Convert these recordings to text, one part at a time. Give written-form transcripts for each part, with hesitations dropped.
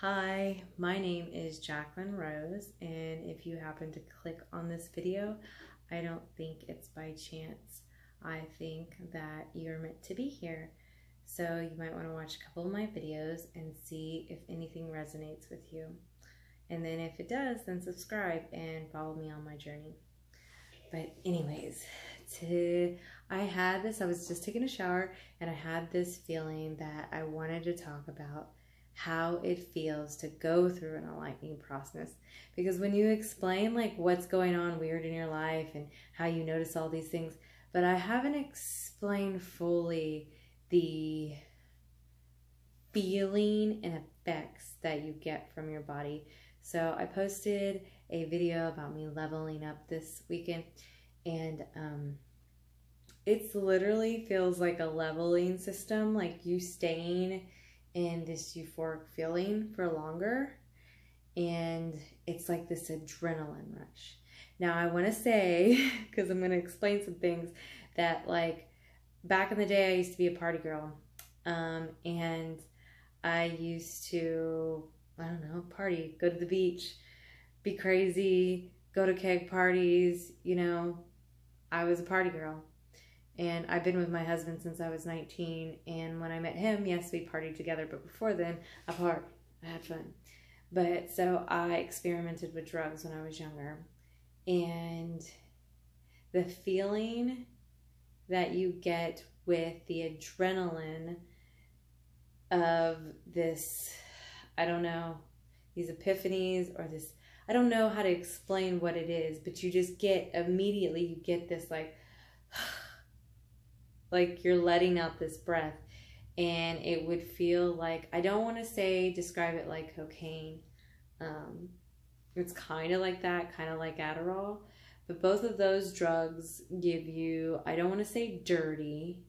Hi, my name is Jacqueline Rose, and if you happen to click on this video, I don't think it's by chance. I think that you're meant to be here. So you might want to watch a couple of my videos and see if anything resonates with you. And then if it does, then subscribe and follow me on my journey. But anyways, I was just taking a shower and I had this feeling that I wanted to talk about how it feels to go through an enlightening process. Because when you explain like what's going on weird in your life and how you notice all these things, but I haven't explained fully the feeling and effects that you get from your body. So I posted a video about me leveling up this weekend, and it's literally feels like a leveling system, like you staying in this euphoric feeling for longer, and it's like this adrenaline rush. Now I want to say, because I'm going to explain some things, that like back in the day I used to be a party girl, and I used to, I don't know, party, go to the beach, be crazy, go to keg parties, you know, I was a party girl. And I've been with my husband since I was 19. And when I met him, yes, we partied together. But before then, I had fun. But so I experimented with drugs when I was younger. And the feeling that you get with the adrenaline of this, I don't know, these epiphanies or this, I don't know how to explain what it is, but you just get, immediately you get this like you're letting out this breath, and it would feel like, I don't want to say describe it like cocaine. It's kind of like that, kind of like Adderall, but both of those drugs give you, I don't want to say dirty,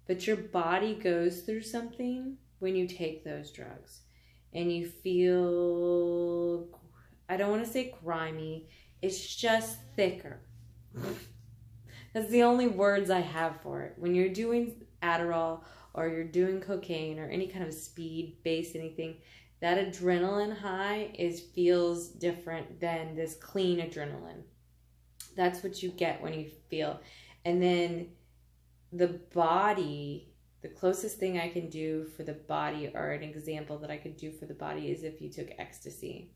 but your body goes through something when you take those drugs, and you feel, I don't want to say grimy, it's just thicker. That's the only words I have for it. When you're doing Adderall or you're doing cocaine or any kind of speed-based anything, that adrenaline high feels different than this clean adrenaline. That's what you get when you feel. And then the body, the closest thing I can do for the body, or an example that I could do for the body, is if you took ecstasy.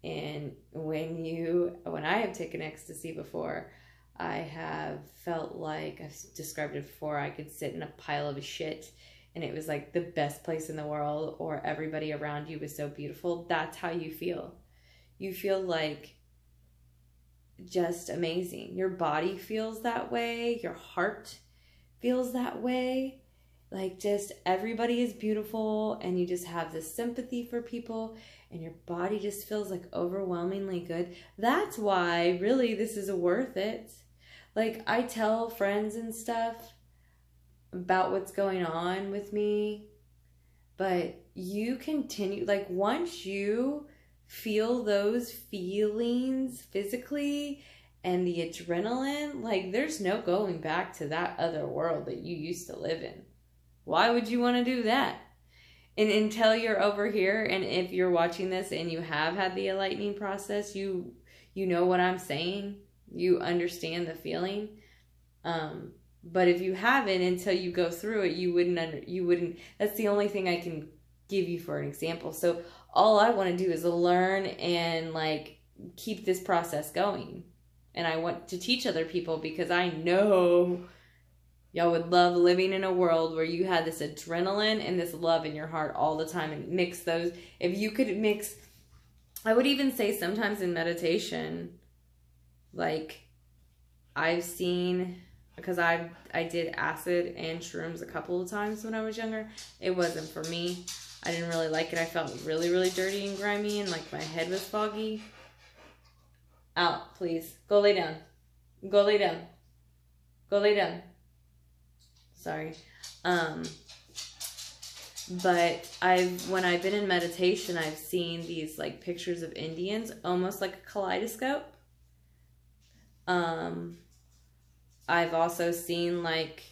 And when I have taken ecstasy before, I have felt like, I've described it before, I could sit in a pile of shit and it was like the best place in the world, or everybody around you was so beautiful. That's how you feel. You feel like just amazing. Your body feels that way. Your heart feels that way. Like just everybody is beautiful, and you just have this sympathy for people, and your body just feels like overwhelmingly good. That's why really this is worth it. Like I tell friends and stuff about what's going on with me, but you continue, like once you feel those feelings physically and the adrenaline, like there's no going back to that other world that you used to live in. Why would you want to do that? And until you're over here, and if you're watching this and you have had the enlightening process, you know what I'm saying. You understand the feeling. But if you haven't, until you go through it, you wouldn't, that's the only thing I can give you for an example. So all I want to do is learn and like keep this process going. And I want to teach other people, because I know y'all would love living in a world where you had this adrenaline and this love in your heart all the time, and mix those. If you could mix, I would even say sometimes in meditation, like I've seen, because I did acid and shrooms a couple of times when I was younger. It wasn't for me. I didn't really like it. I felt really, really dirty and grimy, and like my head was foggy. Out, please. Go lay down. Go lay down. Go lay down. Sorry. But when I've been in meditation, I've seen these like pictures of Indians, almost like a kaleidoscope. I've also seen like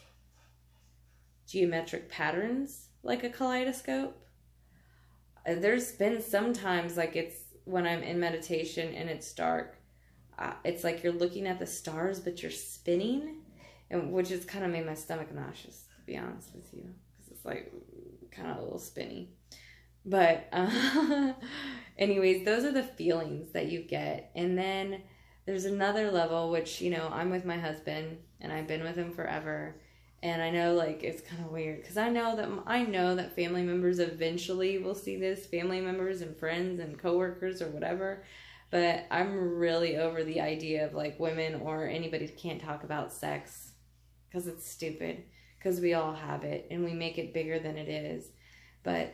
geometric patterns like a kaleidoscope. there's been sometimes like it's when I'm in meditation and it's dark, it's like you're looking at the stars, but you're spinning, and which has kind of made my stomach nauseous, to be honest with you, because it's like kind of a little spinny. But anyways, those are the feelings that you get. And then there's another level, which, you know, I'm with my husband and I've been with him forever. And I know, like, it's kind of weird because I know that family members eventually will see this, family members and friends and coworkers or whatever. But I'm really over the idea of, like, women or anybody can't talk about sex because it's stupid, because we all have it and we make it bigger than it is. But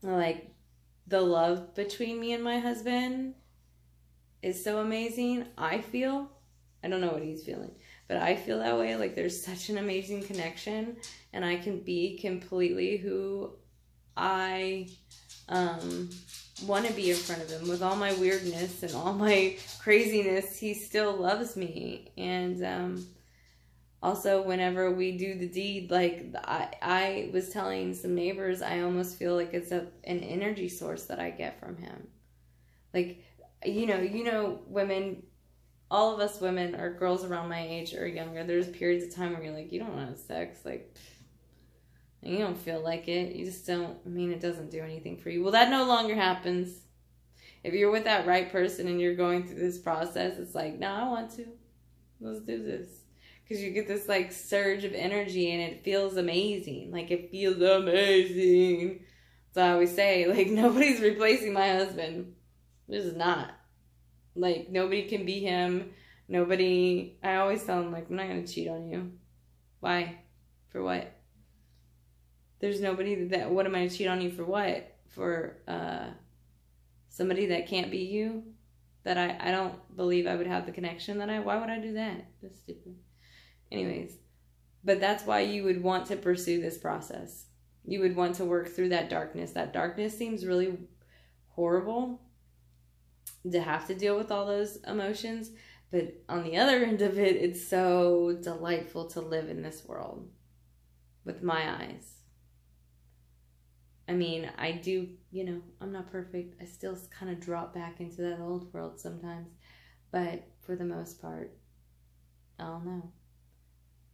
like, the love between me and my husband is so amazing. I don't know what he's feeling, but I feel that way. Like, there's such an amazing connection, and I can be completely who I want to be in front of him with all my weirdness and all my craziness. He still loves me. And also, whenever we do the deed, like, I was telling some neighbors, I almost feel like it's an energy source that I get from him. Like, you know, women, all of us women or girls around my age or younger, there's periods of time where you're like, you don't want to have sex. Like, you don't feel like it. You just don't. I mean, it doesn't do anything for you. Well, that no longer happens. If you're with that right person and you're going through this process, it's like, no, I want to. Let's do this. Because you get this, like, surge of energy, and it feels amazing. Like, it feels amazing. So I always say, like, nobody's replacing my husband. There's not. Like, nobody can be him. Nobody. I always tell him, like, I'm not going to cheat on you. Why? For what? There's nobody that, what am I going to cheat on you for what? For somebody that can't be you? That I don't believe I would have the connection that why would I do that? That's stupid. Anyways, but that's why you would want to pursue this process. You would want to work through that darkness. That darkness seems really horrible to have to deal with all those emotions. But on the other end of it, it's so delightful to live in this world with my eyes. I mean, I do, you know, I'm not perfect. I still kind of drop back into that old world sometimes. But for the most part, I don't know.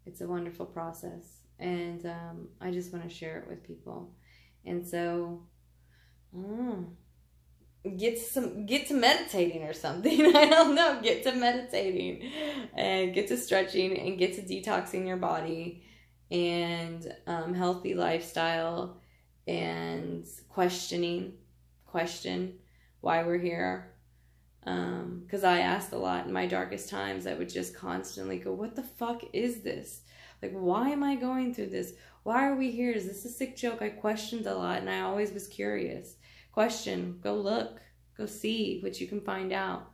It's a wonderful process, and I just want to share it with people. And so, get to meditating or something. I don't know. Get to meditating, and get to stretching, and get to detoxing your body, and healthy lifestyle, and question why we're here. Because I asked a lot in my darkest times. I would just constantly go, what the fuck is this? Like, why am I going through this? Why are we here? Is this a sick joke? I questioned a lot, and I always was curious. Question, go look, go see what you can find out,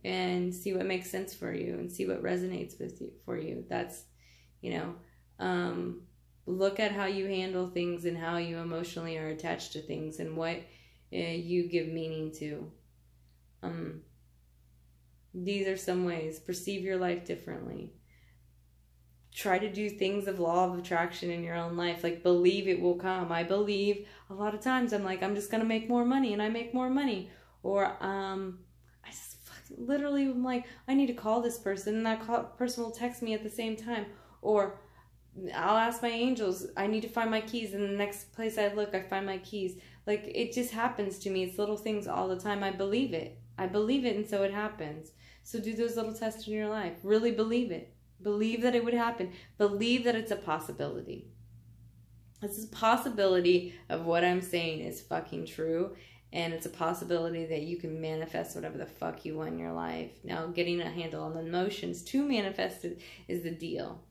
and see what makes sense for you, and see what resonates with you for you. That's, you know, look at how you handle things and how you emotionally are attached to things, and what you give meaning to. These are some ways. Perceive your life differently. Try to do things of law of attraction in your own life. Like, believe it will come. I believe a lot of times I'm like, I'm just going to make more money, and I make more money. Or I just literally am like, I need to call this person, and that person will text me at the same time. Or I'll ask my angels, I need to find my keys, and the next place I look, I find my keys. Like, it just happens to me. It's little things all the time. I believe it. I believe it, and so it happens. So do those little tests in your life. Really believe it. Believe that it would happen. Believe that it's a possibility. It's a possibility of what I'm saying is fucking true, and it's a possibility that you can manifest whatever the fuck you want in your life. Now, getting a handle on the emotions to manifest it is the deal.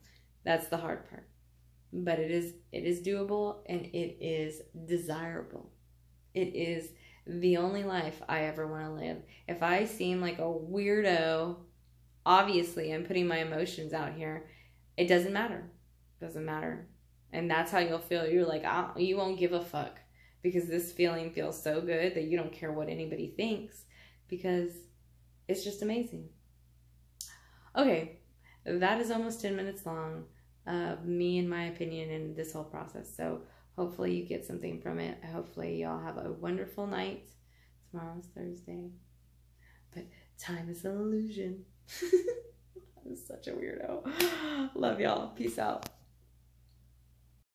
That's the hard part. But it is doable, and it is desirable. It is the only life I ever want to live. If I seem like a weirdo, obviously I'm putting my emotions out here. It doesn't matter. It doesn't matter. And that's how you'll feel. You're like, you won't give a fuck, because this feeling feels so good that you don't care what anybody thinks, because it's just amazing. Okay, that is almost 10 minutes long. Me and my opinion in this whole process. So hopefully you get something from it. Hopefully y'all have a wonderful night. Tomorrow's Thursday. But time is an illusion. I'm such a weirdo. Love y'all. Peace out.